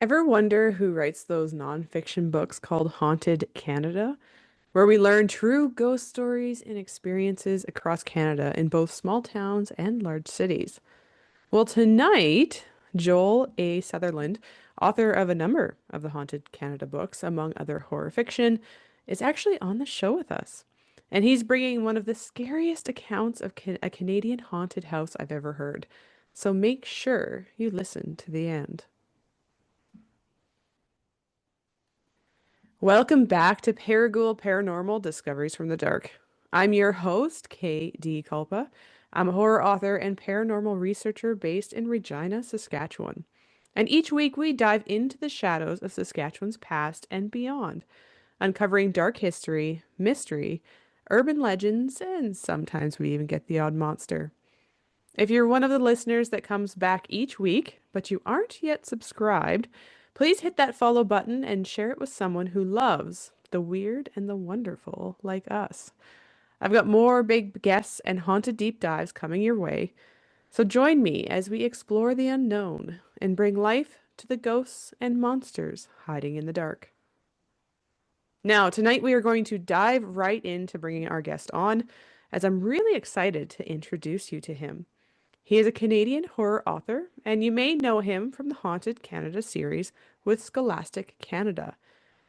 Ever wonder who writes those nonfiction books called Haunted Canada, where we learn true ghost stories and experiences across Canada in both small towns and large cities? Well, tonight, Joel A. Sutherland, author of a number of the Haunted Canada books, among other horror fiction, is actually on the show with us. And he's bringing one of the scariest accounts of a Canadian haunted house I've ever heard. So make sure you listen to the end. Welcome back to Paragould Paranormal Discoveries from the Dark. I'm your host, K.D. Culpa. I'm a horror author and paranormal researcher based in Regina, Saskatchewan. And each week we dive into the shadows of Saskatchewan's past and beyond, uncovering dark history, mystery, urban legends, and sometimes we even get the odd monster. If you're one of the listeners that comes back each week, but you aren't yet subscribed, please hit that follow button and share it with someone who loves the weird and the wonderful like us. I've got more big guests and haunted deep dives coming your way, so join me as we explore the unknown and bring life to the ghosts and monsters hiding in the dark. Now, tonight we are going to dive right into bringing our guest on, as I'm really excited to introduce you to him. He is a Canadian horror author, and you may know him from the Haunted Canada series with Scholastic Canada,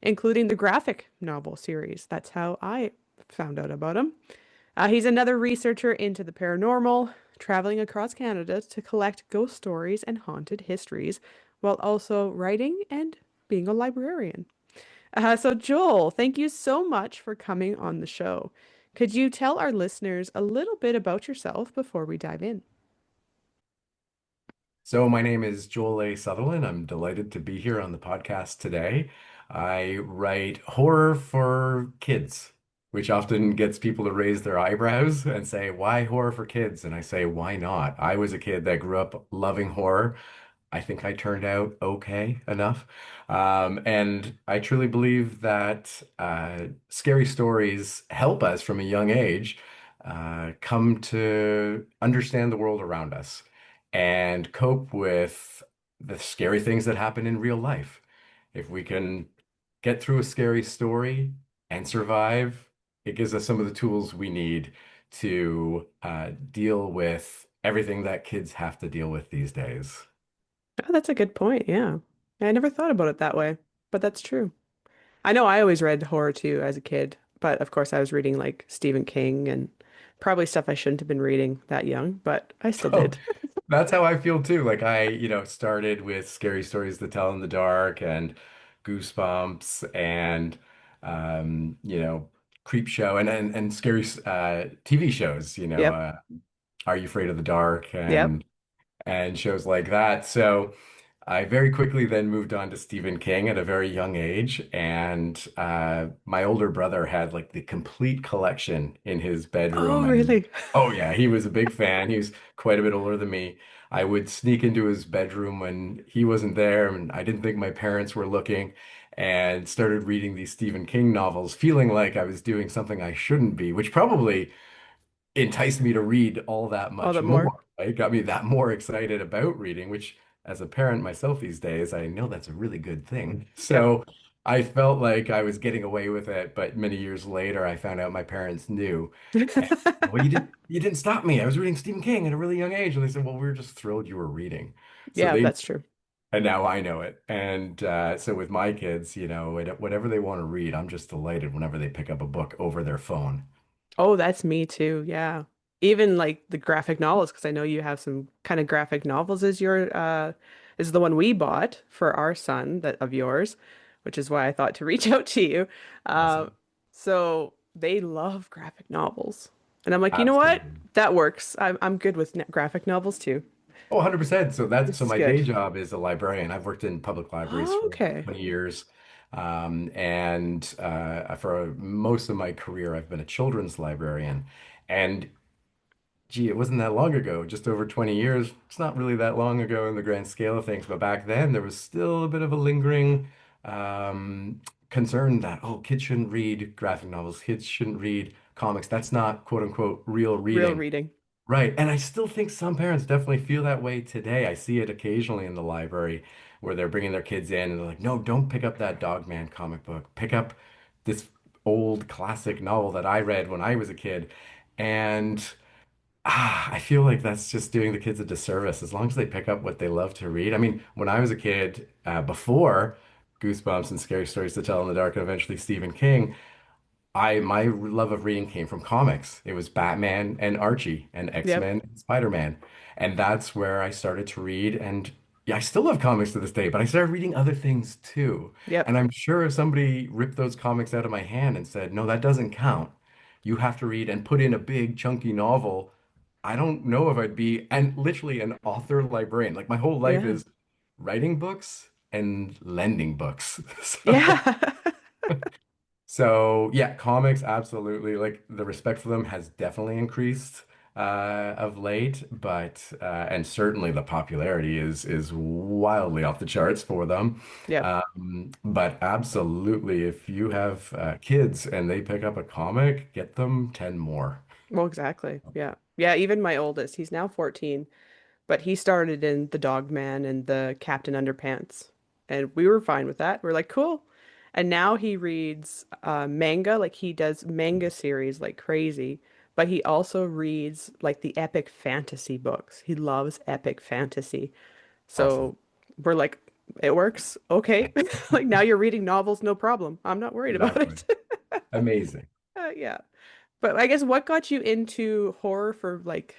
including the graphic novel series. That's how I found out about him. He's another researcher into the paranormal, traveling across Canada to collect ghost stories and haunted histories, while also writing and being a librarian. So, Joel, thank you so much for coming on the show. Could you tell our listeners a little bit about yourself before we dive in? So, my name is Joel A. Sutherland. I'm delighted to be here on the podcast today. I write horror for kids, which often gets people to raise their eyebrows and say, "Why horror for kids?" And I say, "Why not?" I was a kid that grew up loving horror. I think I turned out okay enough. And I truly believe that scary stories help us from a young age come to understand the world around us and cope with the scary things that happen in real life. If we can get through a scary story and survive, it gives us some of the tools we need to deal with everything that kids have to deal with these days. Oh, that's a good point. Yeah. I never thought about it that way, but that's true. I know I always read horror too as a kid, but of course I was reading like Stephen King and probably stuff I shouldn't have been reading that young, but I still Oh, did. that's how I feel too. Like started with scary stories to tell in the dark and Goosebumps and Creep Show and scary TV shows, Yep. Are You Afraid of the Dark Yep. and shows like that. So I very quickly then moved on to Stephen King at a very young age, and my older brother had like the complete collection in his Oh, bedroom, and really? oh yeah, he was a big fan. He was quite a bit older than me. I would sneak into his bedroom when he wasn't there, and I didn't think my parents were looking, and started reading these Stephen King novels, feeling like I was doing something I shouldn't be, which probably enticed me to read all that All much that more. more. It got me that more excited about reading, which as a parent myself these days, I know that's a really good thing. Yep. So I felt like I was getting away with it, but many years later, I found out my parents knew. And, well, you didn't stop me. I was reading Stephen King at a really young age, and they said, "Well, we were just thrilled you were reading." So Yeah, they, that's true. and now I know it. And so with my kids, whatever they want to read, I'm just delighted whenever they pick up a book over their phone. Oh, that's me too. Yeah. Even like the graphic novels, because I know you have some kind of graphic novels as your is the one we bought for our son that of yours, which is why I thought to reach out to you. Uh, Awesome. so they love graphic novels. And I'm like, you know what? Absolutely. That works. I'm good with graphic novels too. Oh, 100%. This So is my good. day job is a librarian. I've worked in public libraries Oh, for over okay. 20 years. And for most of my career, I've been a children's librarian. And gee, it wasn't that long ago, just over 20 years. It's not really that long ago in the grand scale of things, but back then there was still a bit of a lingering concern that, oh, kids shouldn't read graphic novels, kids shouldn't read comics. That's not quote unquote real Real reading. reading. Right. And I still think some parents definitely feel that way today. I see it occasionally in the library where they're bringing their kids in and they're like, no, don't pick up that Dogman comic book. Pick up this old classic novel that I read when I was a kid. And I feel like that's just doing the kids a disservice as long as they pick up what they love to read. I mean, when I was a kid, before Goosebumps and Scary Stories to Tell in the Dark and eventually Stephen King, my love of reading came from comics. It was Batman and Archie and Yep. X-Men and Spider-Man. And that's where I started to read. And yeah, I still love comics to this day, but I started reading other things too. Yep. And I'm sure if somebody ripped those comics out of my hand and said, no, that doesn't count. You have to read and put in a big chunky novel. I don't know if I'd be, and literally an author librarian. Like my whole life Yeah. is writing books and lending books. So Yeah. so yeah, comics absolutely. Like the respect for them has definitely increased of late, but and certainly the popularity is wildly off the charts for them. Yep. But absolutely, if you have kids and they pick up a comic, get them 10 more. Well, exactly. Yeah. Yeah, even my oldest, he's now 14. But he started in the Dog Man and the Captain Underpants. And we were fine with that. We're like, cool. And now he reads manga, like he does manga series like crazy. But he also reads like the epic fantasy books. He loves epic fantasy. Awesome. So we're like, it works. Okay. Like now you're reading novels, no problem. I'm not worried about Exactly. it. Amazing. Yeah. But I guess what got you into horror for like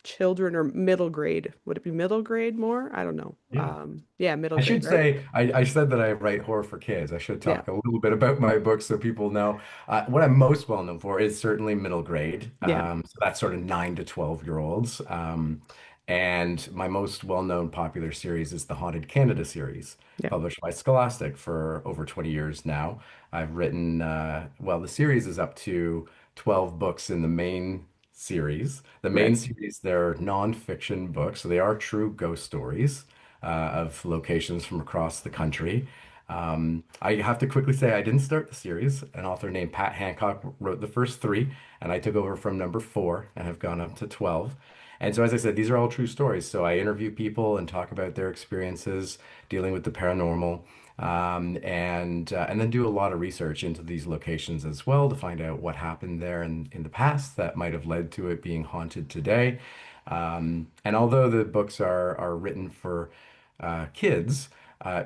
children or middle grade? Would it be middle grade more? I don't know. Yeah. Yeah, middle I grade, should right? say, I said that I write horror for kids. I should Yeah. talk a little bit about my books so people know. What I'm most well known for is certainly middle grade. Yeah. So that's sort of 9 to 12-year-olds. And my most well-known popular series is the Haunted Canada series, Yeah. published by Scholastic for over 20 years now. I've written, well, the series is up to 12 books in the main series. The main Right. series, they're nonfiction books, so they are true ghost stories of locations from across the country. I have to quickly say I didn't start the series. An author named Pat Hancock wrote the first three, and I took over from number four and have gone up to 12. And so, as I said, these are all true stories. So I interview people and talk about their experiences dealing with the paranormal, and then do a lot of research into these locations as well to find out what happened there in the past that might have led to it being haunted today. And although the books are written for kids,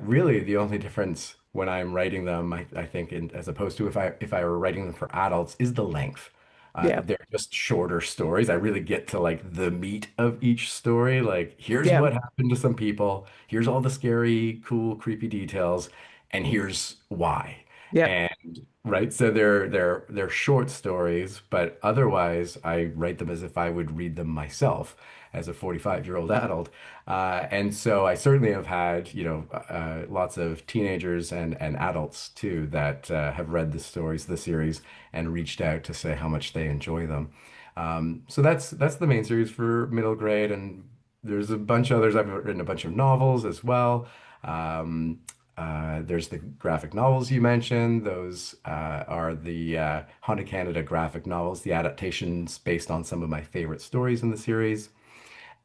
really the only difference when I'm writing them, I think, as opposed to if I were writing them for adults, is the length. Yeah. They're just shorter stories. I really get to like the meat of each story. Like, here's Yeah. what happened to some people. Here's all the scary, cool, creepy details, and here's why. Yep. And right, so they're short stories, but otherwise I write them as if I would read them myself as a 45-year-old adult. And so I certainly have had, lots of teenagers and adults too that have read the stories, the series, and reached out to say how much they enjoy them. So that's the main series for middle grade, and there's a bunch of others. I've written a bunch of novels as well. Um, there's the graphic novels you mentioned. Those are the Haunted Canada graphic novels, the adaptations based on some of my favorite stories in the series.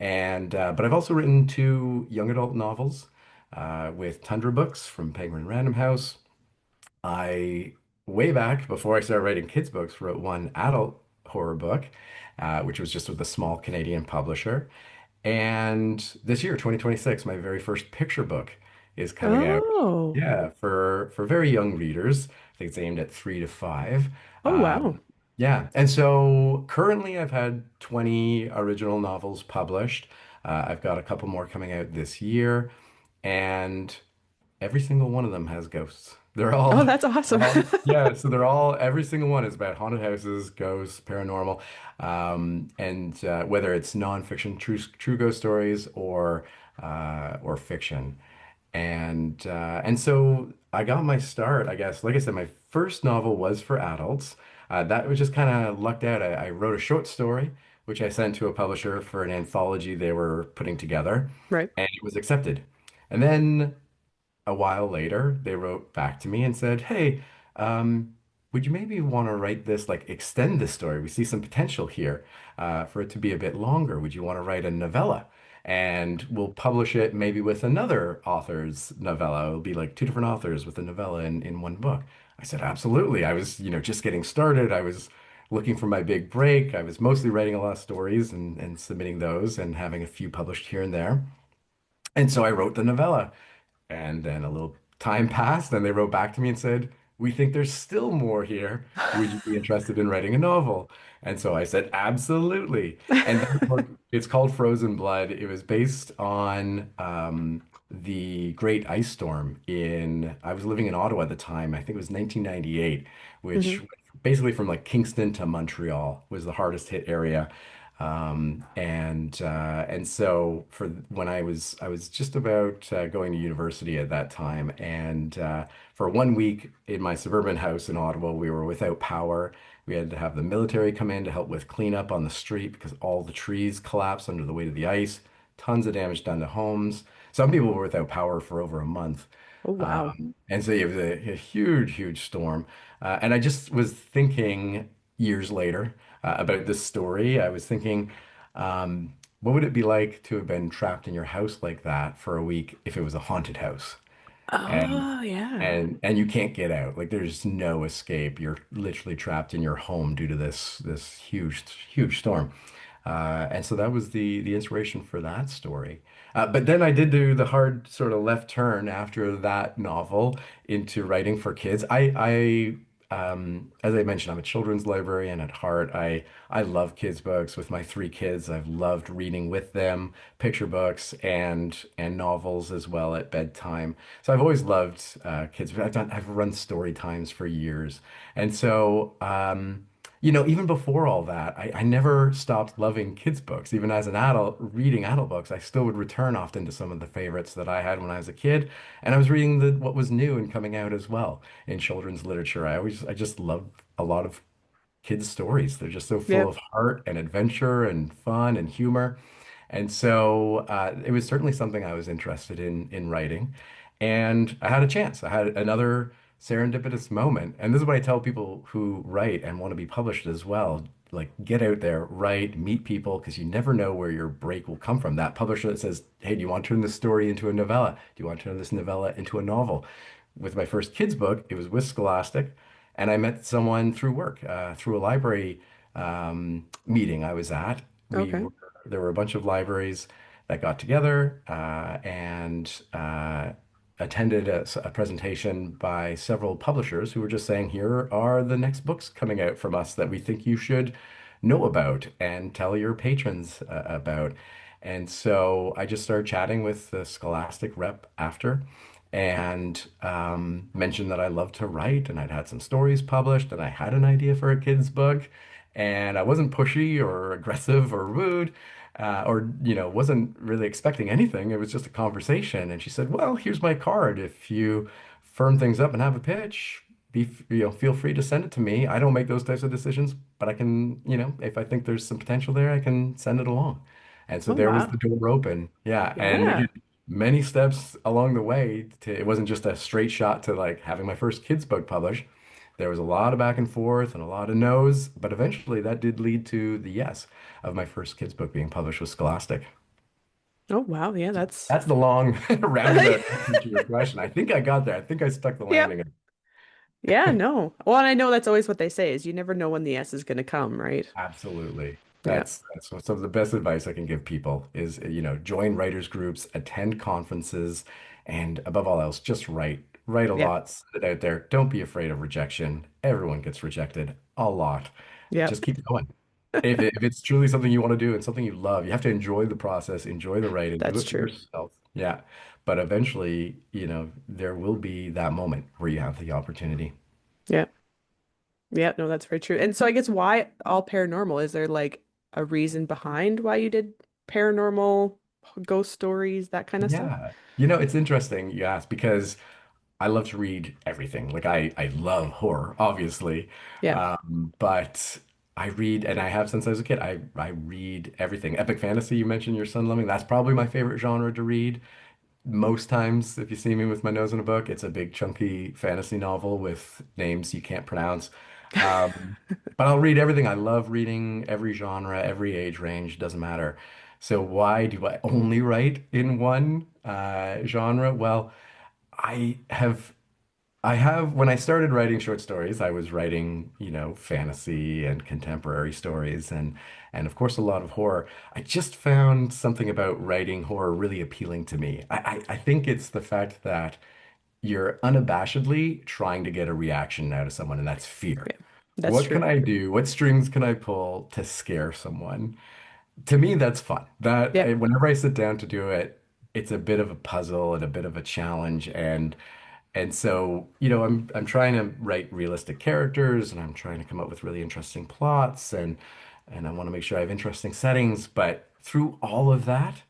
And but I've also written two young adult novels with Tundra Books from Penguin Random House. I way back before I started writing kids books, wrote one adult horror book, which was just with a small Canadian publisher. And this year, 2026, my very first picture book is coming out. Oh. Yeah, for very young readers. I think it's aimed at 3 to 5. Oh, wow. Yeah, and so currently I've had 20 original novels published. I've got a couple more coming out this year, and every single one of them has ghosts. Oh, that's awesome. Yeah, so every single one is about haunted houses, ghosts, paranormal, and whether it's nonfiction, true ghost stories, or fiction. And so I got my start, I guess. Like I said, my first novel was for adults. That was just kind of lucked out. I wrote a short story, which I sent to a publisher for an anthology they were putting together, Right. and it was accepted. And then a while later, they wrote back to me and said, "Hey, um, would you maybe want to write this, like extend this story? We see some potential here for it to be a bit longer. Would you want to write a novella? And we'll publish it maybe with another author's novella. It'll be like two different authors with a novella in one book. I said, absolutely. I was, just getting started. I was looking for my big break. I was mostly writing a lot of stories and submitting those and having a few published here and there. And so I wrote the novella. And then a little time passed, and they wrote back to me and said, "We think there's still more here. Would you be interested in writing a novel?" And so I said, "Absolutely." And that book, it's called Frozen Blood. It was based on the Great Ice Storm I was living in Ottawa at the time. I think it was 1998, Hmm. which basically from like Kingston to Montreal was the hardest hit area. And so for when I was just about going to university at that time, and for 1 week in my suburban house in Ottawa, we were without power. We had to have the military come in to help with cleanup on the street because all the trees collapsed under the weight of the ice. Tons of damage done to homes. Some people were without power for over a month. Oh, wow. And so it was a huge, huge storm. And I just was thinking years later about this story. I was thinking, what would it be like to have been trapped in your house like that for a week if it was a haunted house? And Oh, yeah. and you can't get out. Like there's no escape. You're literally trapped in your home due to this huge, huge storm. And so that was the inspiration for that story. But then I did do the hard sort of left turn after that novel into writing for kids. As I mentioned, I'm a children's librarian at heart. I love kids' books. With my three kids, I've loved reading with them, picture books and novels as well at bedtime. So I've always loved kids. I've run story times for years, and so. Even before all that, I never stopped loving kids' books. Even as an adult, reading adult books, I still would return often to some of the favorites that I had when I was a kid. And I was reading what was new and coming out as well in children's literature. I just love a lot of kids' stories. They're just so full Yep. of heart and adventure and fun and humor. And so it was certainly something I was interested in writing. And I had a chance. I had another serendipitous moment. And this is what I tell people who write and want to be published as well. Like, get out there, write, meet people, because you never know where your break will come from. That publisher that says, "Hey, do you want to turn this story into a novella? Do you want to turn this novella into a novel?" With my first kids book, it was with Scholastic. And I met someone through work, through a library meeting I was at. We Okay. were There were a bunch of libraries that got together and attended a presentation by several publishers who were just saying, "Here are the next books coming out from us that we think you should know about and tell your patrons about." And so I just started chatting with the Scholastic rep after and mentioned that I loved to write and I'd had some stories published and I had an idea for a kid's book. And I wasn't pushy or aggressive or rude, or, wasn't really expecting anything. It was just a conversation. And she said, "Well, here's my card. If you firm things up and have a pitch, feel free to send it to me. I don't make those types of decisions, but I can, if I think there's some potential there, I can send it along." And so Oh, there was the wow. door open. Yeah. And Yeah. again, many steps along the way it wasn't just a straight shot to like having my first kids book published. There was a lot of back and forth and a lot of no's, but eventually that did lead to the yes of my first kids book being published with Scholastic. Oh, wow. Yeah, that's That's the long roundabout answer to your question. I think I got there. I think I stuck the Yep. landing. Yeah, no. Well, and I know that's always what they say is you never know when the S is going to come, right? Absolutely. Yeah. That's some of the best advice I can give people is, join writers groups, attend conferences, and above all else, just write. Write a Yep. lot, send it out there. Don't be afraid of rejection. Everyone gets rejected a lot. Yep. Just keep going. If it's truly something you want to do and something you love, you have to enjoy the process, enjoy the writing, do That's it for true. yourself. Yeah. But eventually, there will be that moment where you have the opportunity. Yep. Yep. No, that's very true. And so I guess why all paranormal? Is there like a reason behind why you did paranormal, ghost stories, that kind of stuff? Yeah. It's interesting you ask because I love to read everything. Like I love horror, obviously. Yeah. But I read and I have since I was a kid. I read everything. Epic fantasy, you mentioned your son loving. That's probably my favorite genre to read. most times, if you see me with my nose in a book, it's a big chunky fantasy novel with names you can't pronounce. Um, but I'll read everything. I love reading every genre, every age range, doesn't matter. So why do I only write in one genre? Well, I have when I started writing short stories, I was writing, fantasy and contemporary stories and of course a lot of horror. I just found something about writing horror really appealing to me. I think it's the fact that you're unabashedly trying to get a reaction out of someone, and that's fear. Yeah, that's What can true. I do? What strings can I pull to scare someone? To me, that's fun. Yeah, Whenever I sit down to do it, it's a bit of a puzzle and a bit of a challenge, and so, I'm trying to write realistic characters and I'm trying to come up with really interesting plots and I want to make sure I have interesting settings, but through all of that,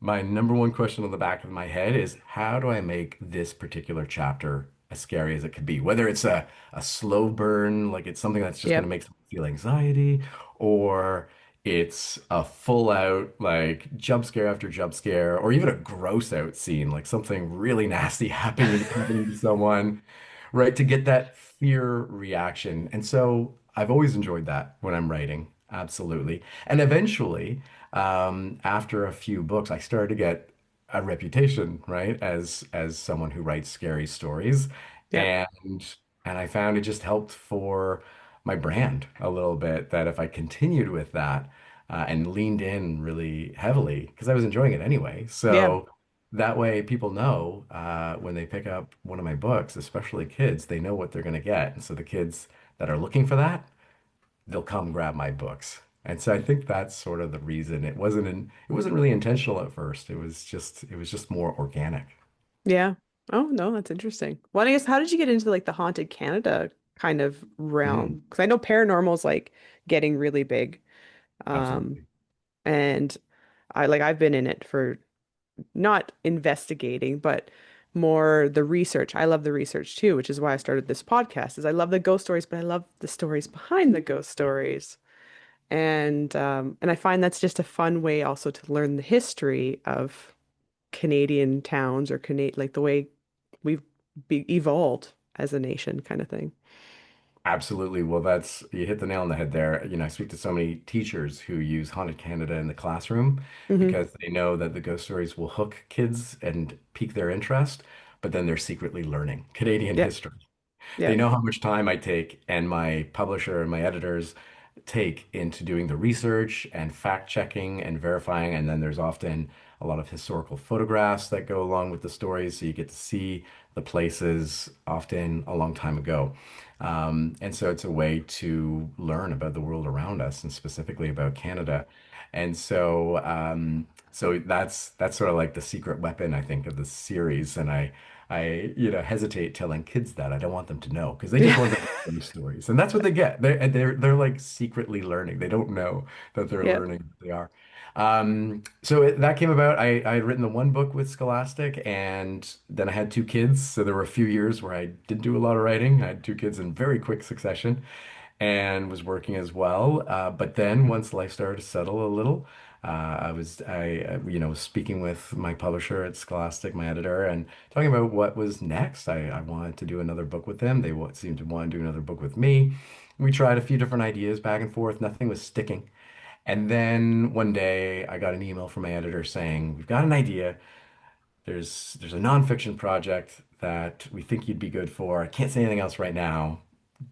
my number one question on the back of my head is how do I make this particular chapter as scary as it could be? Whether it's a slow burn, like it's something that's just going to yep, make someone feel anxiety, or it's a full out like jump scare after jump scare, or even a gross out scene, like something really nasty happening to someone, right? To get that fear reaction. And so I've always enjoyed that when I'm writing, absolutely. And eventually, after a few books, I started to get a reputation, right, as someone who writes scary stories, yep, and and I found it just helped for my brand a little bit that if I continued with that and leaned in really heavily because I was enjoying it anyway. yeah, So that way people know when they pick up one of my books, especially kids, they know what they're going to get. And so the kids that are looking for that, they'll come grab my books. And so I think that's sort of the reason. It wasn't really intentional at first. It was just more organic. yeah. Oh no, that's interesting. Well, I guess how did you get into like the haunted Canada kind of Mm, realm? Because I know paranormal's like getting really big. Um, absolutely. and I've been in it for not investigating, but more the research. I love the research too, which is why I started this podcast, is I love the ghost stories, but I love the stories behind the ghost stories. And I find that's just a fun way also to learn the history of Canadian towns or Canadian like the way we've be evolved as a nation kind of thing. Absolutely. Well, you hit the nail on the head there. I speak to so many teachers who use Haunted Canada in the classroom Hmm. because they know that the ghost stories will hook kids and pique their interest, but then they're secretly learning Canadian Yeah. history. They Yeah. know how much time I take and my publisher and my editors take into doing the research and fact checking and verifying. And then there's often a lot of historical photographs that go along with the stories. So you get to see the places often a long time ago. And so it's a way to learn about the world around us and specifically about Canada. And so that's sort of like the secret weapon, I think, of the series. And I hesitate telling kids that. I don't want them to know because they just Yeah. want to know those stories, and that's what they get. They're like secretly learning. They don't know that they're Yeah. learning. They are. That came about. I had written the one book with Scholastic, and then I had two kids. So there were a few years where I didn't do a lot of writing. I had two kids in very quick succession and was working as well. But then once life started to settle a little, was speaking with my publisher at Scholastic, my editor, and talking about what was next. I wanted to do another book with them. Seemed to want to do another book with me. We tried a few different ideas back and forth. Nothing was sticking. And then one day I got an email from my editor saying, "We've got an idea. There's a nonfiction project that we think you'd be good for. I can't say anything else right now.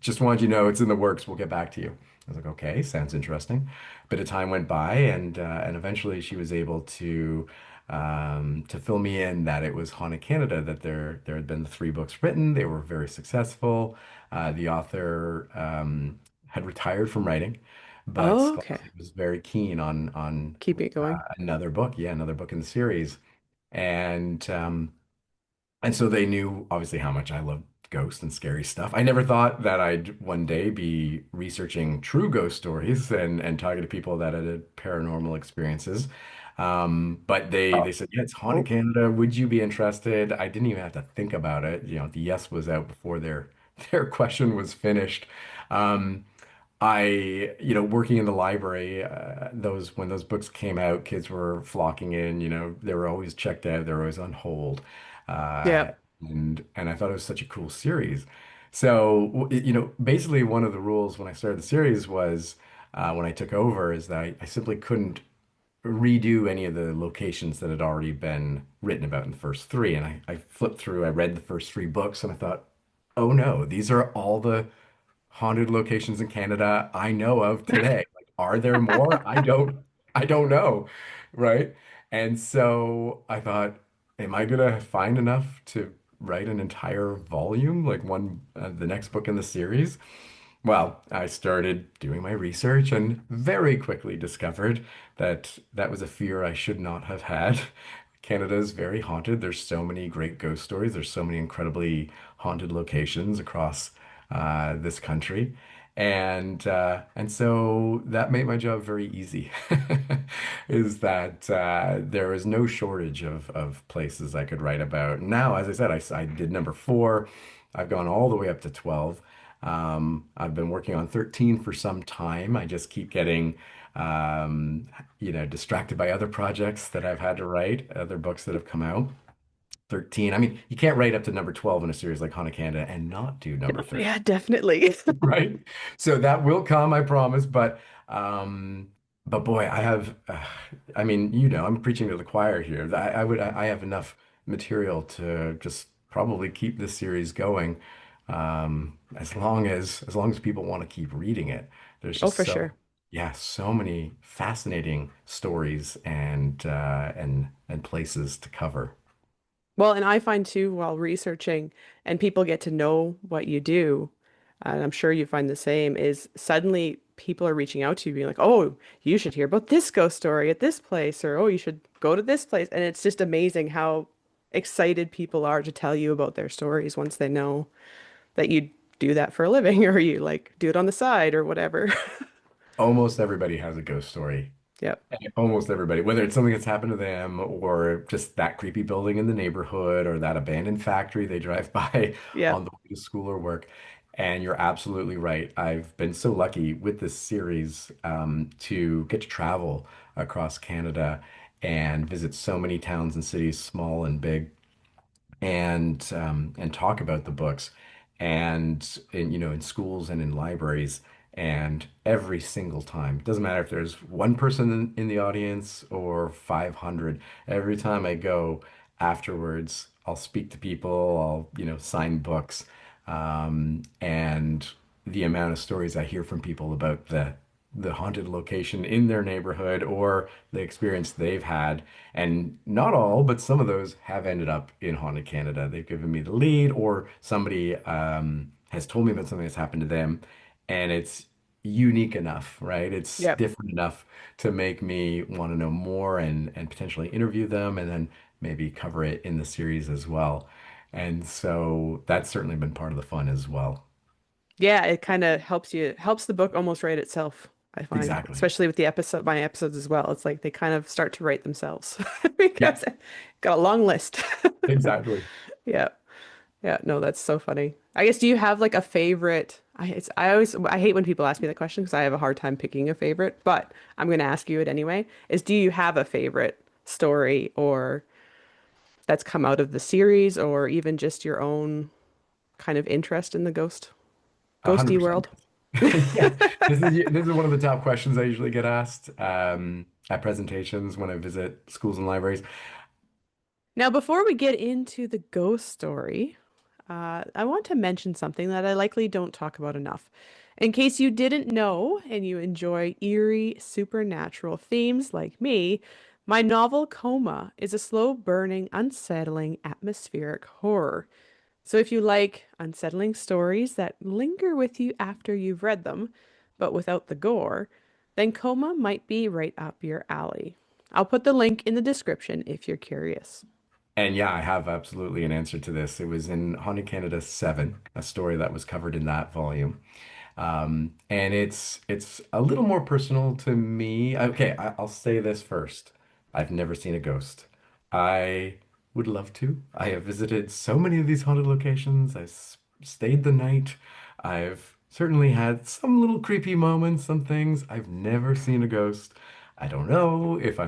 Just wanted you to know it's in the works. We'll get back to you." I was like, okay, sounds interesting. A bit of time went by, and eventually she was able to fill me in that it was Haunted Canada, that there had been the three books written. They were very successful. The author had retired from writing, but Oh, okay. Scholastic was very keen on Keep it going. another book. Yeah, another book in the series. And and so they knew obviously how much I loved ghosts and scary stuff. I never thought that I'd one day be researching true ghost stories and talking to people that had paranormal experiences. But they said, yeah, it's Haunted Oh, Canada. Would you be interested? I didn't even have to think about it. The yes was out before their their question was finished. Um, working in the library, those when those books came out, kids were flocking in. They were always checked out, they were always on hold, uh, Yep. and I thought it was such a cool series. So, basically, one of the rules when I started the series was when I took over is that I simply couldn't redo any of the locations that had already been written about in the first three. And I flipped through, I read the first three books, and I thought, oh no, these are all the haunted locations in Canada I know of today. Like, are there more? I don't know, right? And so I thought, am I gonna find enough to write an entire volume, like the next book in the series? Well, I started doing my research and very quickly discovered that that was a fear I should not have had. Canada is very haunted. There's so many great ghost stories. There's so many incredibly haunted locations across this country. And so that made my job very easy. Is that there is no shortage of places I could write about. Now, as I said, I did number four. I've gone all the way up to 12. I've been working on 13 for some time. I just keep getting, distracted by other projects that I've had to write, other books that have come out. 13. I mean, you can't write up to number 12 in a series like Haunted Canada and not do number 13. Yeah, definitely. Right? So that will come, I promise. Um, but boy, I mean, I'm preaching to the choir here. I have enough material to just probably keep this series going, as long as people want to keep reading it. There's Oh, just for sure. yeah, so many fascinating stories and places to cover. Well, and I find too, while researching and people get to know what you do, and I'm sure you find the same, is suddenly people are reaching out to you being like, oh, you should hear about this ghost story at this place, or oh, you should go to this place. And it's just amazing how excited people are to tell you about their stories once they know that you do that for a living or you like do it on the side or whatever. Almost everybody has a ghost story. Yep. Almost everybody, whether it's something that's happened to them or just that creepy building in the neighborhood or that abandoned factory they drive by on Yep. the way to school or work. And you're absolutely right. I've been so lucky with this series to get to travel across Canada and visit so many towns and cities, small and big, and talk about the books and in schools and in libraries. And every single time, it doesn't matter if there's one person in the audience or 500, every time I go afterwards, I'll speak to people, I'll sign books. And the amount of stories I hear from people about the haunted location in their neighborhood or the experience they've had. And not all, but some of those have ended up in Haunted Canada. They've given me the lead, or somebody has told me about something that's happened to them, and it's unique enough, right? It's Yep. different enough to make me want to know more and potentially interview them, and then maybe cover it in the series as well. And so that's certainly been part of the fun as well. Yeah, it kind of helps the book almost write itself, I find, Exactly. especially with my episodes as well. It's like they kind of start to write themselves Yeah, because got a long list. exactly. Yeah. Yeah, no, that's so funny. I guess do you have like a favorite? I hate when people ask me that question because I have a hard time picking a favorite, but I'm going to ask you it anyway. Is do you have a favorite story or that's come out of the series or even just your own kind of interest in the ghosty 100%. world? Yeah, this is one of the top questions I usually get asked at presentations when I visit schools and libraries. Now, before we get into the ghost story, I want to mention something that I likely don't talk about enough. In case you didn't know and you enjoy eerie, supernatural themes like me, my novel Coma is a slow burning, unsettling, atmospheric horror. So if you like unsettling stories that linger with you after you've read them, but without the gore, then Coma might be right up your alley. I'll put the link in the description if you're curious. And yeah, I have absolutely an answer to this. It was in Haunted Canada 7, a story that was covered in that volume. And it's a little more personal to me. Okay, I'll say this first. I've never seen a ghost. I would love to. I have visited so many of these haunted locations. Stayed the night. I've certainly had some little creepy moments, some things. I've never seen a ghost. I don't know if I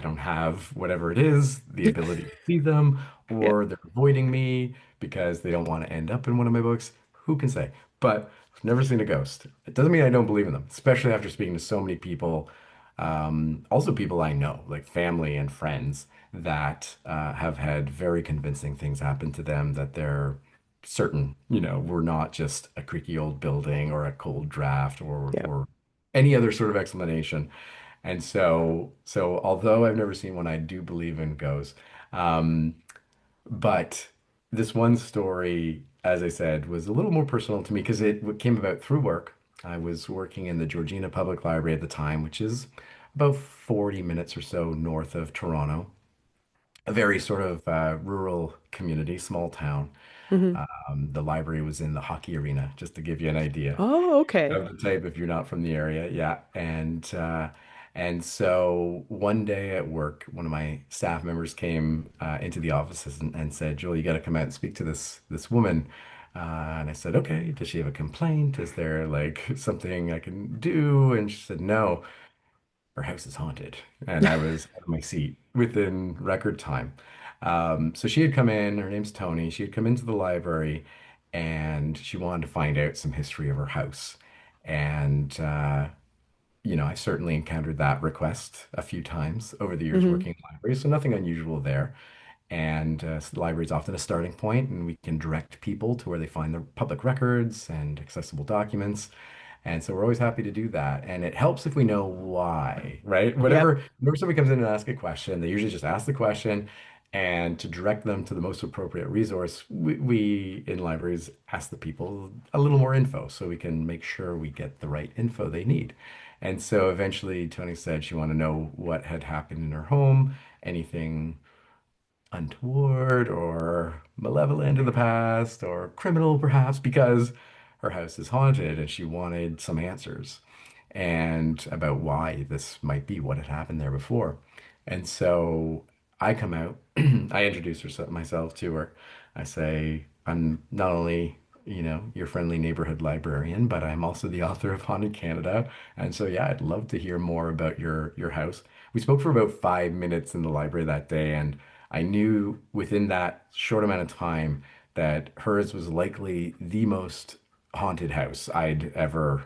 don't have whatever it is, the ability to see them, Yeah. or they're avoiding me because they don't want to end up in one of my books. Who can say? But I've never seen a ghost. It doesn't mean I don't believe in them, especially after speaking to so many people, also people I know, like family and friends that have had very convincing things happen to them that they're certain, we're not just a creaky old building or a cold draft Yep. or any other sort of explanation. And so although I've never seen one, I do believe in ghosts. Um, but this one story, as I said, was a little more personal to me because it came about through work. I was working in the Georgina Public Library at the time, which is about 40 minutes or so north of Toronto, a very sort of rural community, small town. Hmm. The library was in the hockey arena, just to give you an idea Oh, okay. of the type if you're not from the area. Yeah. And so one day at work, one of my staff members came into the offices and said, Joel, you got to come out and speak to this woman. And I said, okay, does she have a complaint? Is there like something I can do? And she said, no, her house is haunted. And I was out of my seat within record time. So she had come in, her name's Tony. She had come into the library and she wanted to find out some history of her house. And, I certainly encountered that request a few times over the years Hmm. working in libraries, so nothing unusual there. And so the library is often a starting point, and we can direct people to where they find their public records and accessible documents. And so we're always happy to do that. And it helps if we know why, right? Yep. Whenever somebody comes in and asks a question, they usually just ask the question. And to direct them to the most appropriate resource, we in libraries ask the people a little more info so we can make sure we get the right info they need. And so eventually Tony said she wanted to know what had happened in her home, anything untoward or malevolent in the past or criminal perhaps because her house is haunted and she wanted some answers and about why this might be what had happened there before. And so I come out, I introduce myself to her. I say, I'm not only, your friendly neighborhood librarian, but I'm also the author of Haunted Canada. And so, yeah, I'd love to hear more about your house. We spoke for about 5 minutes in the library that day, and I knew within that short amount of time that hers was likely the most haunted house I'd ever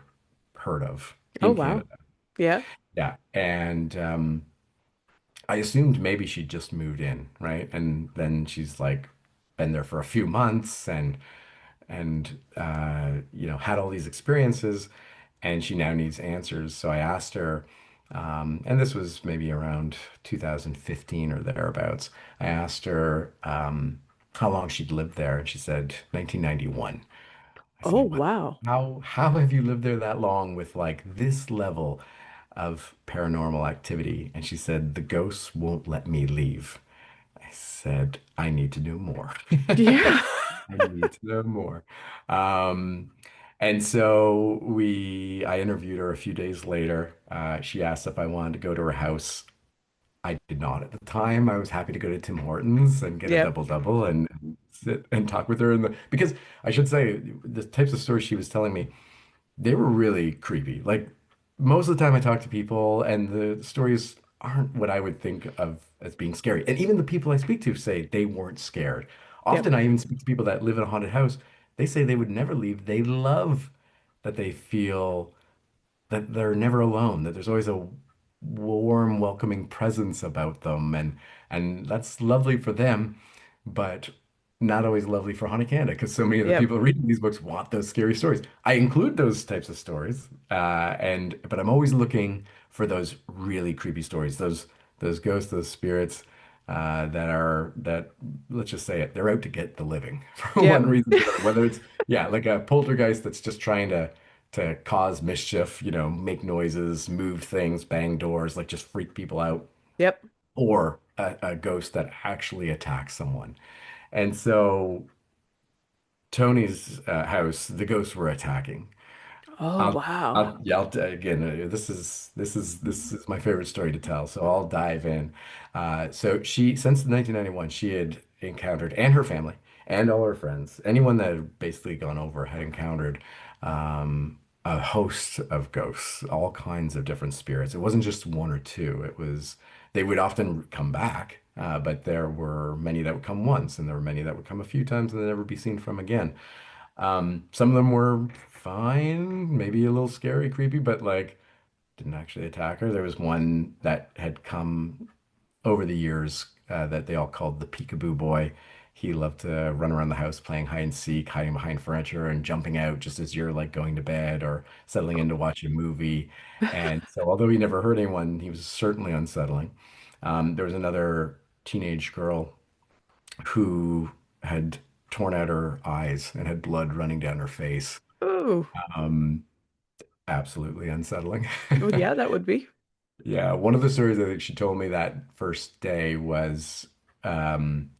heard of Oh, in wow. Canada. Yeah. Yeah. And I assumed maybe she'd just moved in, right? And then she's like been there for a few months and had all these experiences and she now needs answers. So I asked her, and this was maybe around 2015 or thereabouts. I asked her how long she'd lived there, and she said 1991. I Oh, said, "Wow, wow. how have you lived there that long with like this level of paranormal activity?" And she said, "The ghosts won't let me leave." I said, "I need to know more." Yeah. I need to know more. Um, and so I interviewed her a few days later. She asked if I wanted to go to her house. I did not at the time. I was happy to go to Tim Hortons and get a Yep. double double and sit and talk with her because I should say the types of stories she was telling me, they were really creepy. Like most of the time I talk to people and the stories aren't what I would think of as being scary. And even the people I speak to say they weren't scared. Yep. Often I even speak to people that live in a haunted house. They say they would never leave. They love that they feel that they're never alone, that there's always a warm, welcoming presence about them, and that's lovely for them, but not always lovely for Haunted Canada because so many of the Yep. people reading these books want those scary stories. I include those types of stories, and but I'm always looking for those really creepy stories, those ghosts, those spirits. That let's just say it, they're out to get the living for one Yep. reason or another. Whether it's yeah, like a poltergeist that's just trying to cause mischief, make noises, move things, bang doors, like just freak people out, Yep. or a ghost that actually attacks someone. And so Tony's house, the ghosts were attacking. Oh, I'll, wow. yeah, again, this is my favorite story to tell, so I'll dive in. So since 1991, she had encountered, and her family, and all her friends, anyone that had basically gone over had encountered a host of ghosts, all kinds of different spirits. It wasn't just one or two. It was they would often come back, but there were many that would come once, and there were many that would come a few times and then never be seen from again. Some of them were fine, maybe a little scary, creepy, but like didn't actually attack her. There was one that had come over the years that they all called the Peekaboo Boy. He loved to run around the house playing hide and seek, hiding behind furniture and jumping out just as you're like going to bed or settling in to watch a movie. And so, although he never hurt anyone, he was certainly unsettling. There was another teenage girl who had torn out her eyes and had blood running down her face. Oh, Um, Absolutely unsettling. well, yeah, that would be. Yeah, one of the stories I think she told me that first day um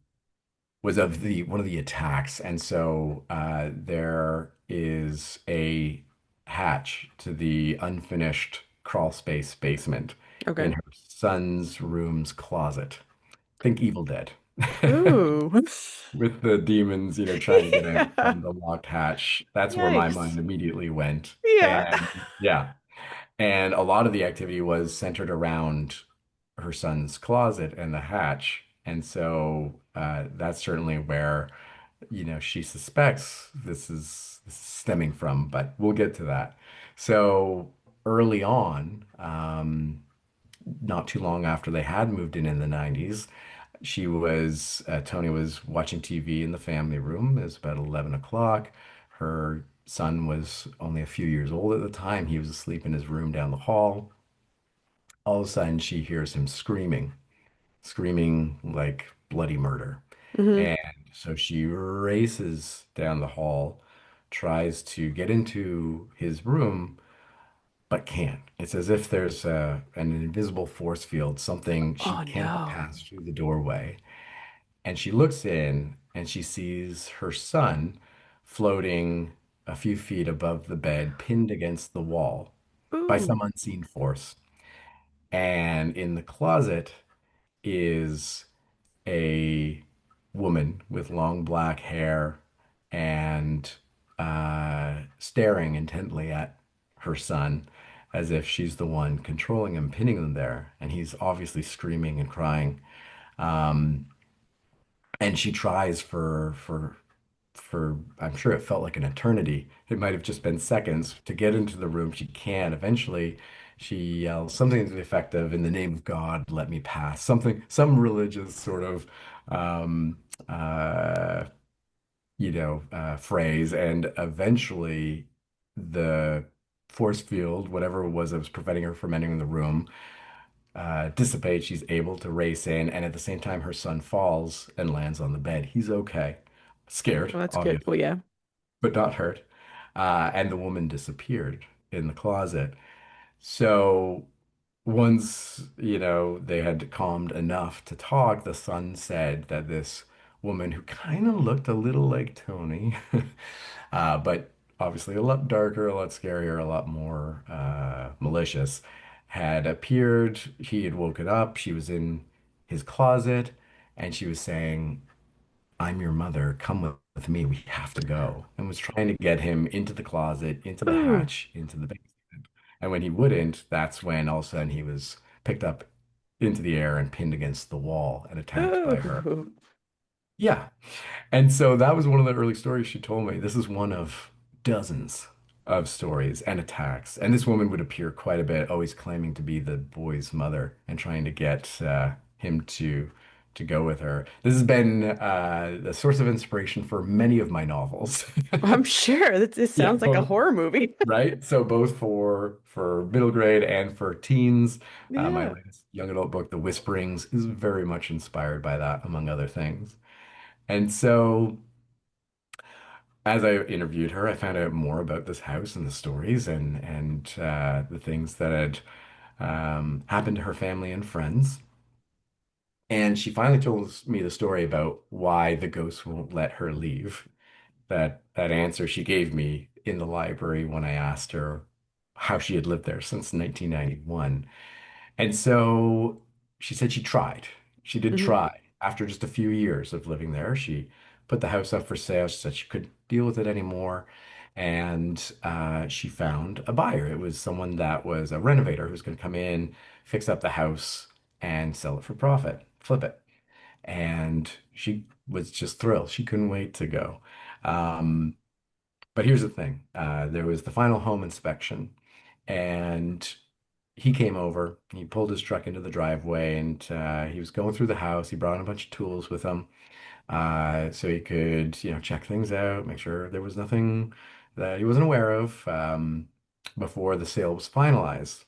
was of the one of the attacks. And so there is a hatch to the unfinished crawl space basement in Okay. her son's room's closet. Think Evil Dead. Ooh. With the demons, trying to get out Yeah. from the locked hatch. That's where my Yikes. mind immediately went. Yeah. And yeah. And a lot of the activity was centered around her son's closet and the hatch. And so that's certainly where, she suspects this is stemming from, but we'll get to that. So early on, not too long after they had moved in the 90s, Tony was watching TV in the family room. It was about 11 o'clock. Her son was only a few years old at the time. He was asleep in his room down the hall. All of a sudden, she hears him screaming like bloody murder. Hmm. And so she races down the hall, tries to get into his room, but can't. It's as if there's an invisible force field, something she Oh cannot no. pass through the doorway. And she looks in and she sees her son floating a few feet above the bed, pinned against the wall by some Ooh. unseen force. And in the closet is a woman with long black hair and staring intently at her son as if she's the one controlling him, pinning him there. And he's obviously screaming and crying. Um, and she tries for I'm sure it felt like an eternity. It might have just been seconds to get into the room. She can. Eventually, she yells something to the effect of, "In the name of God, let me pass." Some religious sort of um, uh, phrase. And eventually, the force field, whatever it was that was preventing her from entering the room, dissipates. She's able to race in, and at the same time, her son falls and lands on the bed. He's okay, scared, Well, that's good. obviously, Well, yeah. but not hurt. And the woman disappeared in the closet. So once, they had calmed enough to talk, the son said that this woman who kind of looked a little like Tony, but obviously a lot darker, a lot scarier, a lot more malicious, had appeared. He had woken up. She was in his closet, and she was saying, "I'm your mother. Come with me. We have to go." And was trying to get him into the closet, into the Ooh. hatch, into the basement. And when he wouldn't, that's when all of a sudden he was picked up into the air and pinned against the wall and attacked by her. Ooh. Yeah. And so that was one of the early stories she told me. This is one of dozens of stories and attacks. And this woman would appear quite a bit, always claiming to be the boy's mother and trying to get him to go with her. This has been the source of inspiration for many of my novels. I'm sure that this Yeah, sounds like a both, horror movie. right? So both for middle grade and for teens. My Yeah. latest young adult book, The Whisperings, is very much inspired by that, among other things. And so as I interviewed her, I found out more about this house and the stories and the things that had happened to her family and friends. And she finally told me the story about why the ghost won't let her leave. That answer she gave me in the library when I asked her how she had lived there since 1991. And so she said she tried. She did Hmm. try. after just a few years of living there, she put the house up for sale. She said she couldn't deal with it anymore. And she found a buyer. It was someone that was a renovator who's going to come in, fix up the house, and sell it for profit, flip it. And she was just thrilled. She couldn't wait to go. Um, but here's the thing. There was the final home inspection, and he came over. He pulled his truck into the driveway, and he was going through the house. He brought a bunch of tools with him, so he could, check things out, make sure there was nothing that he wasn't aware of before the sale was finalized.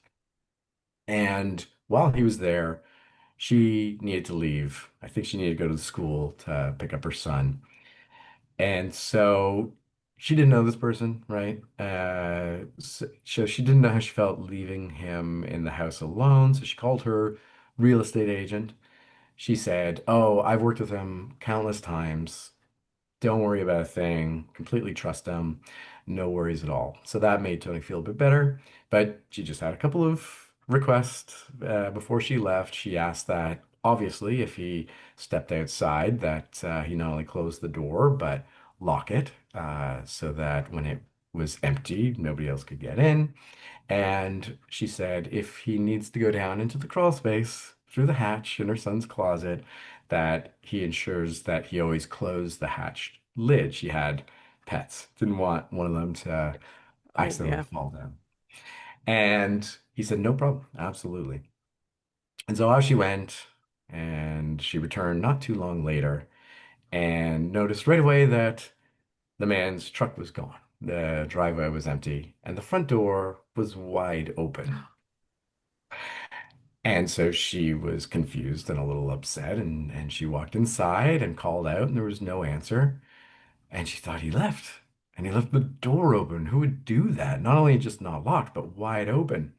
And while he was there, she needed to leave. I think she needed to go to the school to pick up her son. And so she didn't know this person, right? So she didn't know how she felt leaving him in the house alone. So she called her real estate agent. She said, "Oh, I've worked with him countless times. Don't worry about a thing. Completely trust him. No worries at all." So that made Tony feel a bit better. But she just had a couple of requests before she left. She asked that, obviously, if he stepped outside, that he not only close the door, but lock it so that when it was empty, nobody else could get in. And she said if he needs to go down into the crawl space through the hatch in her son's closet, that he ensures that he always closed the hatch lid. She had pets, didn't want one of them to Oh, accidentally yeah. fall down. And he said, no problem, absolutely. And so out she went, and she returned not too long later and noticed right away that the man's truck was gone. The driveway was empty, and the front door was wide open. And so she was confused and a little upset, and she walked inside and called out, and there was no answer. And she thought he left, and he left the door open. Who would do that? Not only just not locked, but wide open.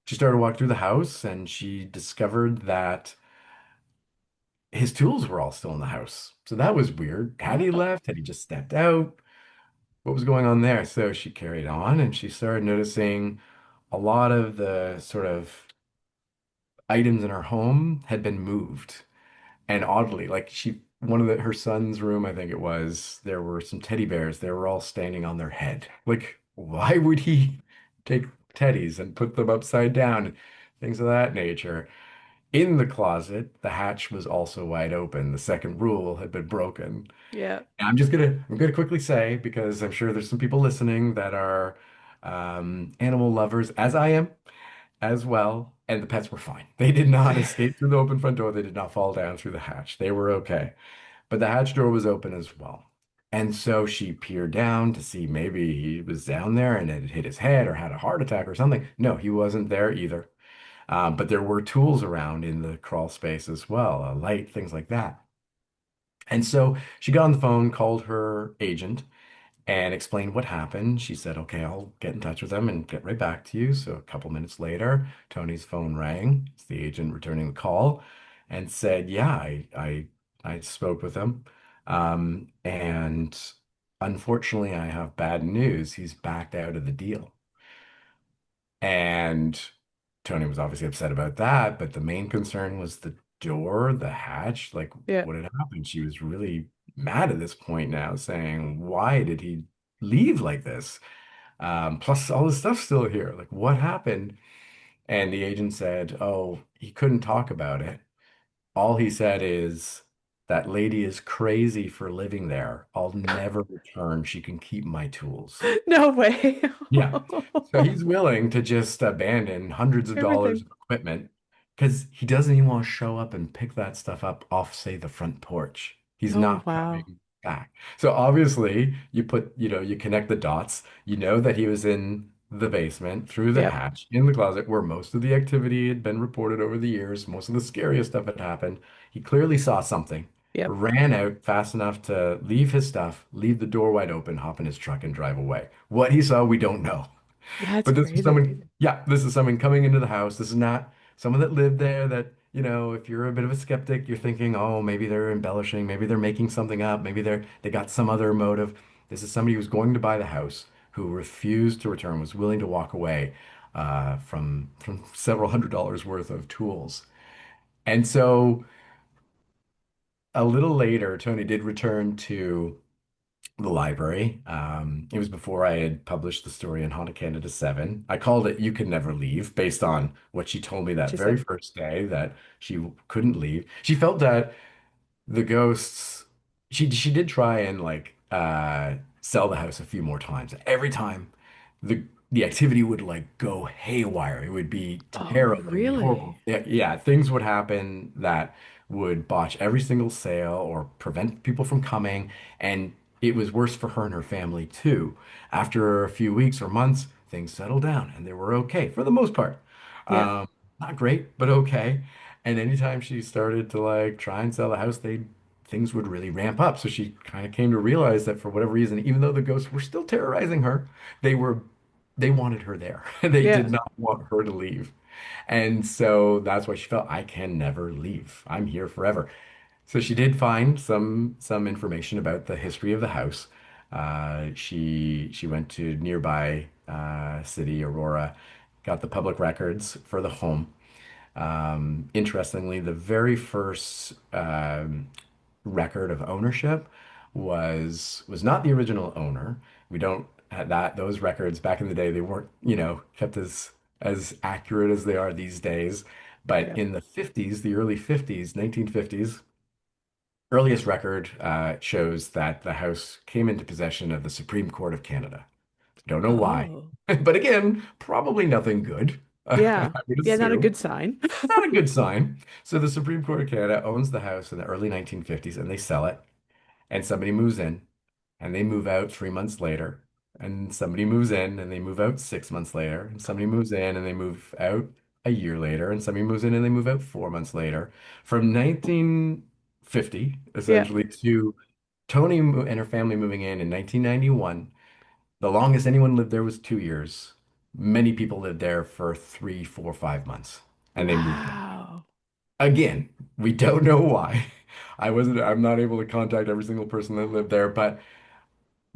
She started to walk through the house, and she discovered that his tools were all still in the house. So that was weird. Had he Oh, left? Had he just stepped out? What was going on there? So she carried on, and she started noticing a lot of the sort of items in her home had been moved. And oddly, like one of her son's room, I think it was, there were some teddy bears. They were all standing on their head. Like, why would he take teddies and put them upside down? Things of that nature. In the closet, the hatch was also wide open. The second rule had been broken. yeah. And I'm gonna quickly say, because I'm sure there's some people listening that are animal lovers, as I am as well, and the pets were fine. They did not escape through the open front door. They did not fall down through the hatch. They were okay. But the hatch door was open as well. And so she peered down to see maybe he was down there and had hit his head or had a heart attack or something. No, he wasn't there either. But there were tools around in the crawl space as well, a light, things like that. And so she got on the phone, called her agent, and explained what happened. She said, "Okay, I'll get in touch with them and get right back to you." So a couple minutes later, Tony's phone rang. It's the agent returning the call and said, "Yeah, I spoke with him. And unfortunately, I have bad news. He's backed out of the deal." And Tony was obviously upset about that, but the main concern was the door, the hatch, like Yeah. what had happened. She was really mad at this point now, saying, "Why did he leave like this? Plus, all the stuff's still here. Like, what happened?" And the agent said, "Oh, he couldn't talk about it. All he said is, that lady is crazy for living there. I'll never return. She can keep my tools." No way. Yeah. So he's willing to just abandon hundreds of dollars Everything. of equipment because he doesn't even want to show up and pick that stuff up off, say, the front porch. He's Oh, not wow. coming back. So obviously, you connect the dots. You know that he was in the basement through the Yep. hatch in the closet where most of the activity had been reported over the years. Most of the scariest stuff had happened. He clearly saw something, Yep. ran out fast enough to leave his stuff, leave the door wide open, hop in his truck, and drive away. What he saw, we don't know. That's But this is crazy. someone, yeah, this is someone coming into the house. This is not someone that lived there that, if you're a bit of a skeptic, you're thinking, oh, maybe they're embellishing, maybe they're making something up, maybe they got some other motive. This is somebody who's going to buy the house, who refused to return, was willing to walk away from several $100s worth of tools. And so a little later, Tony did return to the library. It was before I had published the story in Haunted Canada 7. I called it You Can Never Leave based on what she told me What that she very said. first day that she couldn't leave. She felt that the ghosts she did try and like sell the house a few more times. Every time the activity would like go haywire. It would be Oh, terrible. It would be horrible. really? Yeah, yeah, things would happen that would botch every single sale or prevent people from coming. And it was worse for her and her family too. After a few weeks or months, things settled down and they were okay for the most part. Yeah. Um, Not great, but okay. And anytime she started to like try and sell the house, things would really ramp up. So she kind of came to realize that for whatever reason, even though the ghosts were still terrorizing her, they were they wanted her there. They Yeah. did not want her to leave. And so that's why she felt I can never leave. I'm here forever. So she did find some information about the history of the house. She went to nearby city, Aurora, got the public records for the home. Interestingly, the very first record of ownership was not the original owner. We don't have that those records back in the day, they weren't, kept as accurate as they are these days. But Yeah. in the 50s, the early 50s, 1950s, earliest record shows that the house came into possession of the Supreme Court of Canada. Don't know why. Oh. But again, probably nothing good, I Yeah. would Yeah, not a assume. good sign. Not a good sign. So the Supreme Court of Canada owns the house in the early 1950s and they sell it. And somebody moves in and they move out 3 months later. And somebody moves in and they move out 6 months later. And somebody moves in and they move out a year later. And somebody moves in and they move out 4 months later. From 1950, Yeah. essentially, to and her family moving in 1991. The longest anyone lived there was 2 years. Many people lived there for 3, 4, 5 months, and they moved out. Wow. Again, we don't know why. I'm not able to contact every single person that lived there, but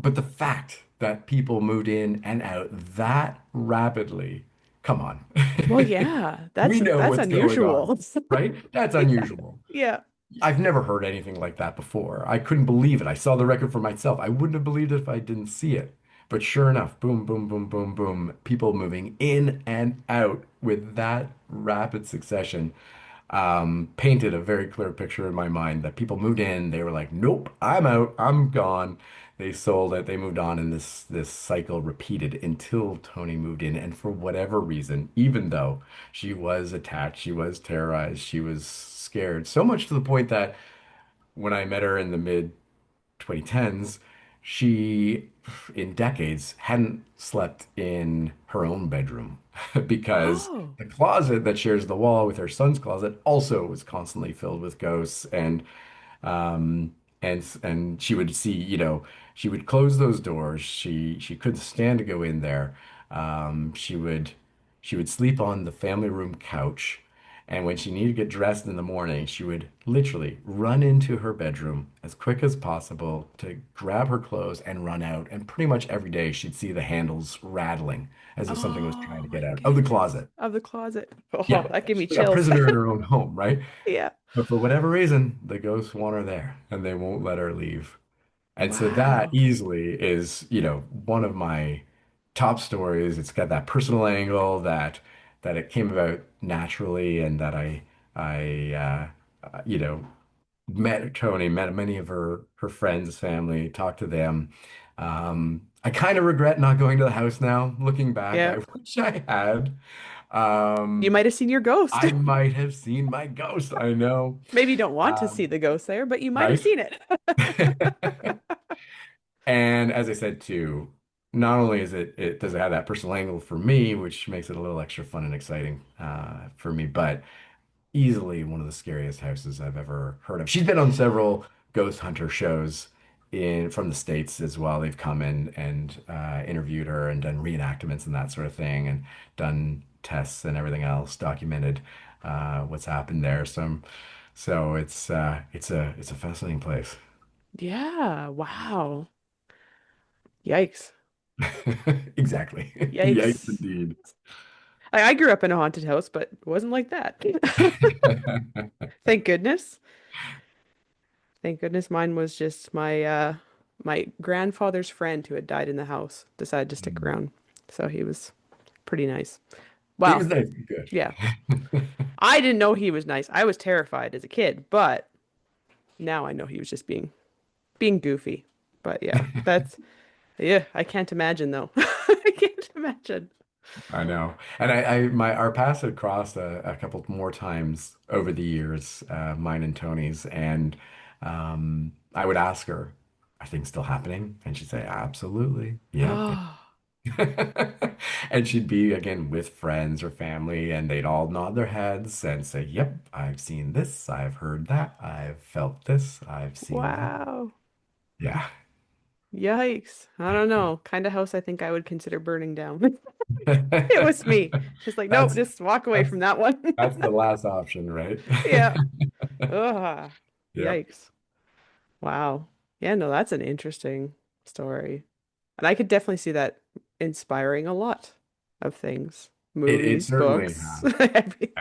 the fact that people moved in and out that rapidly, come on. Well, yeah, We know that's what's going on, unusual. right? That's Yeah. unusual. Yeah. I've never heard anything like that before. I couldn't believe it. I saw the record for myself. I wouldn't have believed it if I didn't see it. But sure enough, boom, boom, boom, boom, boom, people moving in and out with that rapid succession painted a very clear picture in my mind that people moved in, they were like, nope, I'm out, I'm gone. They sold it, they moved on, and this cycle repeated until Tony moved in. And for whatever reason, even though she was attacked, she was terrorized, she was scared, so much to the point that when I met her in the mid 2010s, she, in decades, hadn't slept in her own bedroom because Oh. the closet that shares the wall with her son's closet also was constantly filled with ghosts. Um, and she would see, she would close those doors. She couldn't stand to go in there. She would sleep on the family room couch. And when she needed to get dressed in the morning, she would literally run into her bedroom as quick as possible to grab her clothes and run out. And pretty much every day she'd see the handles rattling as if something was trying Oh to get my out of the goodness. closet. Of the closet. Oh, Yeah, that gave me she's like a chills. prisoner in her own home, right? Yeah. But for whatever reason, the ghosts want her there and they won't let her leave. And so that Wow. easily is, one of my top stories. It's got that personal angle that it came about naturally and that I met Tony, met many of her friends, family, talked to them. I kind of regret not going to the house now. Looking back, Yeah. I wish I had. You Um, might have seen your ghost. I might have seen my ghost. I know. Maybe you don't want to see Um, the ghost there, but you might have right? seen it. And as I said too, not only it does it have that personal angle for me, which makes it a little extra fun and exciting for me, but easily one of the scariest houses I've ever heard of. She's been on several ghost hunter shows in from the States as well. They've come in and interviewed her and done reenactments and that sort of thing, and done tests and everything else, documented what's happened there. So it's a fascinating place. Yeah. Wow. Yikes. Exactly. Yikes Yikes. indeed. I grew up in a haunted house, but it wasn't like that. Thank goodness. Thank goodness mine was just my grandfather's friend who had died in the house decided to stick around. So he was pretty nice. He was Well, nice. Good. yeah. I didn't know he was nice. I was terrified as a kid, but now I know he was just being goofy. But yeah, yeah, I can't imagine though. I can't imagine. I know. And my our paths had crossed a couple more times over the years, mine and Tony's, and I would ask her, "Are things still happening?" And she'd say, "Absolutely, yep." Oh, And she'd be again with friends or family, and they'd all nod their heads and say, "Yep, I've seen this, I've heard that, I've felt this, I've seen that." wow. Yeah. Yikes. I don't know. Kind of house I think I would consider burning down. It was me. Just like, nope, That's just walk away that's from that one. that's the last option, right? Yeah. Ugh. Yep. Yikes. Wow. Yeah, no, that's an interesting story. And I could definitely see that inspiring a lot of things. It Movies, certainly books, has. everything.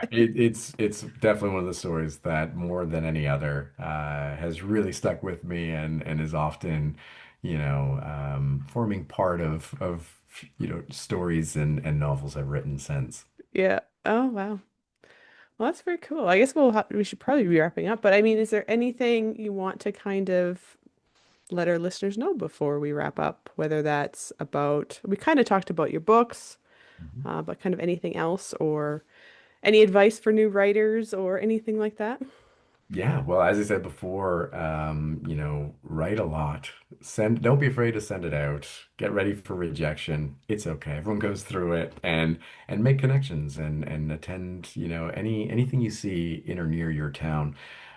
It's definitely one of the stories that more than any other has really stuck with me and is often, forming part of stories and novels I've written since. Yeah. Oh, wow. Well, that's very cool. I guess we should probably be wrapping up, but I mean, is there anything you want to kind of let our listeners know before we wrap up? Whether that's about, we kind of talked about your books, Mhm. but kind of anything else or any advice for new writers or anything like that? Yeah, well, as I said before, write a lot. Don't be afraid to send it out. Get ready for rejection. It's okay. Everyone goes through it and make connections and attend, anything you see in or near your town,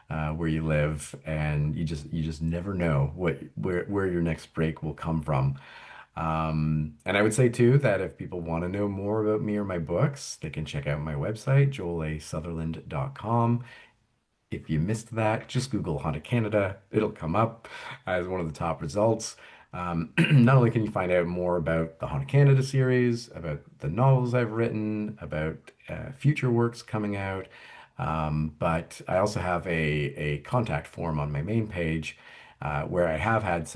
where you live, and you just never know where your next break will come from. And I would say too that if people want to know more about me or my books, they can check out my website, joelasutherland.com. If you missed that, just Google Haunted Canada. It'll come up as one of the top results. Not only can you find out more about the Haunted Canada series, about the novels I've written, about future works coming out, but I also have a contact form on my main page, where I have had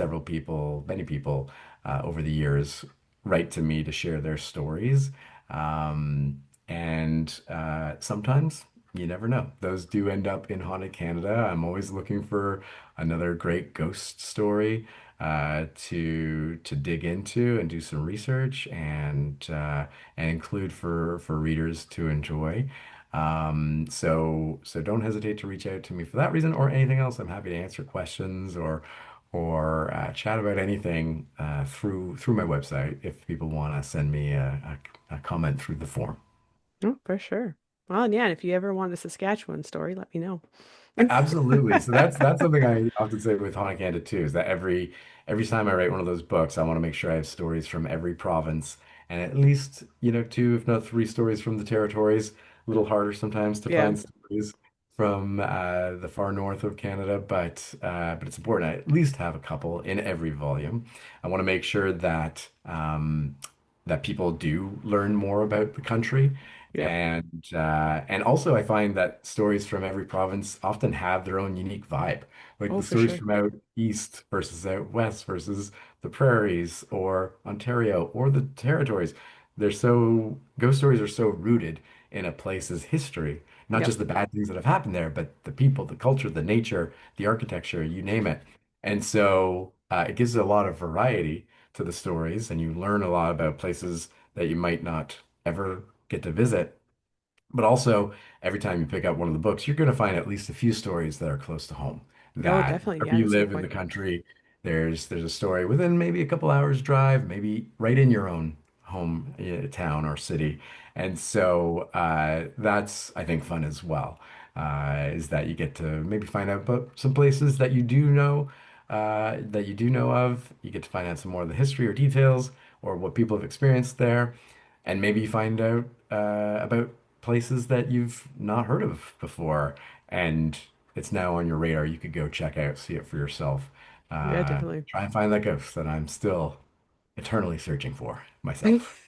many people, over the years write to me to share their stories. And sometimes you never know. Those do end up in Haunted Canada. I'm always looking for another great ghost story to dig into and do some research and include for readers to enjoy. So don't hesitate to reach out to me for that reason or anything else. I'm happy to answer questions or chat about anything through my website if people want to send me a comment through the form. Oh, for sure. Well, and yeah, and if you ever want a Saskatchewan story, let me know. Absolutely. So that's something I often say with Haunted Canada too, is that every time I write one of those books, I want to make sure I have stories from every province and at least, two, if not three stories from the territories. A little harder sometimes to Yeah. find stories from the far north of Canada, but it's important I at least have a couple in every volume. I want to make sure that people do learn more about the country. Yep. And also I find that stories from every province often have their own unique vibe. Like Oh, the for stories sure. from out east versus out west versus the prairies or Ontario or the territories. Ghost stories are so rooted in a place's history, not Yep. just the bad things that have happened there, but the people, the culture, the nature, the architecture, you name it. And so it gives a lot of variety to the stories, and you learn a lot about places that you might not ever get to visit. But also, every time you pick up one of the books, you're going to find at least a few stories that are close to home. Oh, That definitely. wherever Yeah, you that's a good live in the point. country, there's a story within maybe a couple hours drive, maybe right in your own home, town or city. And so that's, I think, fun as well. Is that you get to maybe find out about some places that you do know of. You get to find out some more of the history or details or what people have experienced there. And maybe you find out about places that you've not heard of before, and it's now on your radar. You could go check out, see it for yourself. Yeah, definitely. Try and find that ghost that I'm still eternally searching for myself.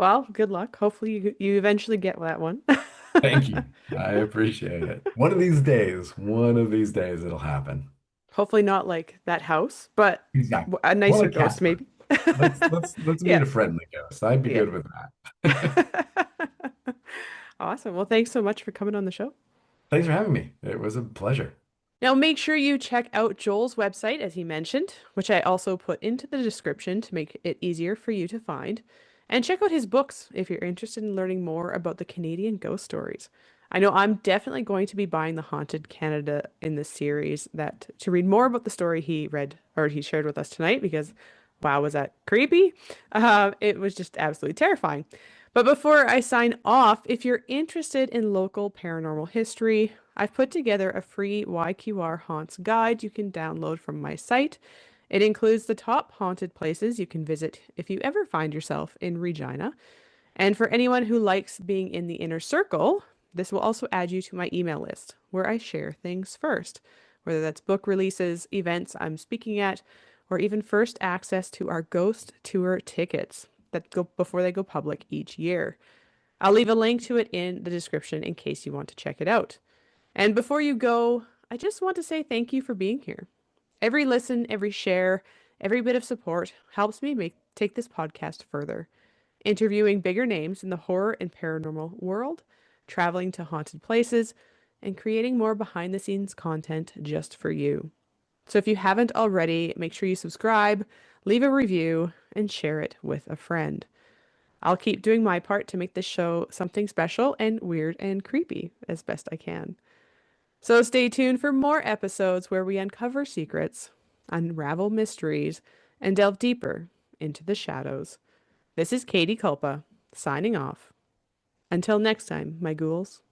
Well, good luck. Hopefully you eventually get that one. Thank you. I appreciate it. One of these days it'll happen. Hopefully not like that house, but Exactly. a More nicer like ghost Casper. maybe. Let's meet Yeah. a friendly ghost. I'd be Yeah. good with that. Awesome. Well, thanks so much for coming on the show. Thanks for having me. It was a pleasure. Now, make sure you check out Joel's website, as he mentioned, which I also put into the description to make it easier for you to find. And check out his books if you're interested in learning more about the Canadian ghost stories. I know I'm definitely going to be buying the Haunted Canada in this series that to read more about the story he read or he shared with us tonight because wow, was that creepy? It was just absolutely terrifying. But before I sign off, if you're interested in local paranormal history, I've put together a free YQR Haunts guide you can download from my site. It includes the top haunted places you can visit if you ever find yourself in Regina. And for anyone who likes being in the inner circle, this will also add you to my email list where I share things first, whether that's book releases, events I'm speaking at, or even first access to our ghost tour tickets that go before they go public each year. I'll leave a link to it in the description in case you want to check it out. And before you go, I just want to say thank you for being here. Every listen, every share, every bit of support helps me take this podcast further, interviewing bigger names in the horror and paranormal world, traveling to haunted places, and creating more behind the scenes content just for you. So if you haven't already, make sure you subscribe, leave a review, and share it with a friend. I'll keep doing my part to make this show something special and weird and creepy as best I can. So stay tuned for more episodes where we uncover secrets, unravel mysteries, and delve deeper into the shadows. This is Katie Culpa, signing off. Until next time, my ghouls.